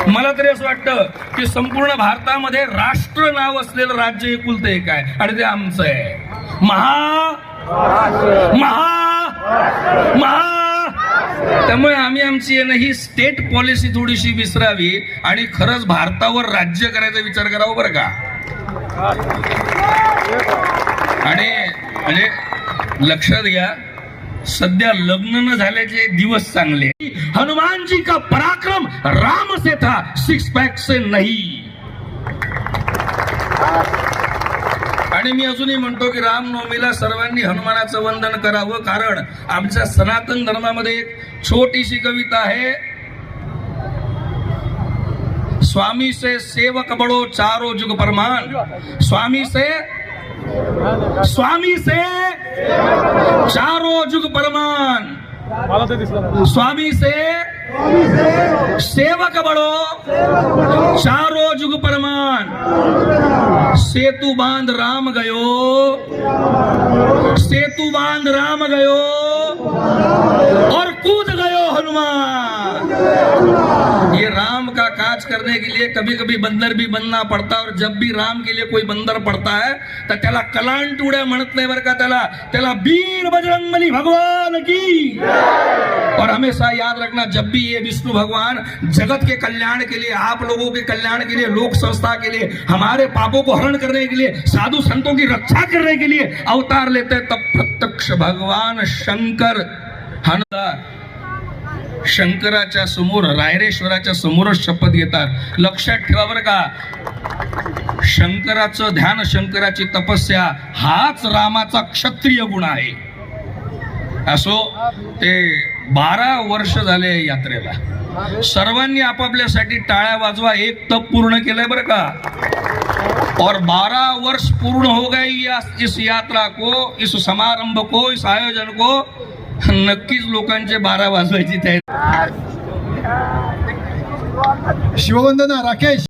मला तरी असं वाटतं की संपूर्ण भारतामध्ये राष्ट्र नाव असलेलं राज्य एकुलतं एक आहे आणि ते आमचं आहे. त्यामुळे आम्ही आमची ही स्टेट पॉलिसी थोडीशी विसरावी आणि खरंच भारतावर राज्य करायचा विचार करावा बरं का. आणि म्हणजे लक्षात घ्या, सध्या लग्न न झाल्याचे दिवस चांगले. हनुमान जी का पराक्रम राम से था, 6 पैक से नहीं. आणि मी अजूनही म्हणतो की रामनवमीला सर्वांनी हनुमानाचं वंदन करावं, कारण आमच्या सनातन धर्मामध्ये एक छोटीशी कविता आहे. स्वामी से सेवक बड़ो चारो जुग परमान. स्वामी से चारो जुग परमान. स्वामी से सेवक बड़ो चारो जुग परमान. सेतु बांध राम गयो, सेतु बांध राम गयो और कूद गयो हनुमान. ये राम का काज करने के लिए कभी कभी बंदर भी बनना पड़ता है. और जब भी राम के लिए कोई बंदर पड़ता है तो त्याला कलांटुड्या म्हणत नाही बरं का, त्याला वीर बजरंगबली भगवान की. और हमेशा याद रखना, जब भी ये विष्णु भगवान जगत के कल्याण के लिए, आप लोगों के कल्याण के लिए, लोक संस्था के लिए, हमारे पापों को हरण करने के लिए, साधु संतों की रक्षा करने के लिए अवतार लेते हैं, तब प्रत्यक्ष भगवान शंकर शंकराच्या समोर, रायरेश्वराच्या समोरच शपथ घेतात. लक्षात ठेवा बरं का, शंकराचं ध्यान, शंकराची तपस्या हाच रामाचा क्षत्रिय गुण आहे. असो ते 12 वर्ष झाले यात्रेला. सर्वांनी आपापल्यासाठी टाळ्या वाजवा. एक तप पूर्ण केलंय बरं का. और 12 वर्ष पूर्ण हो गए इस यात्रा को, इस समारंभ को, इस आयोजन को. नक्कीच लोकांचे 12 वाजवायची तयारी. शिववंदना राकेश.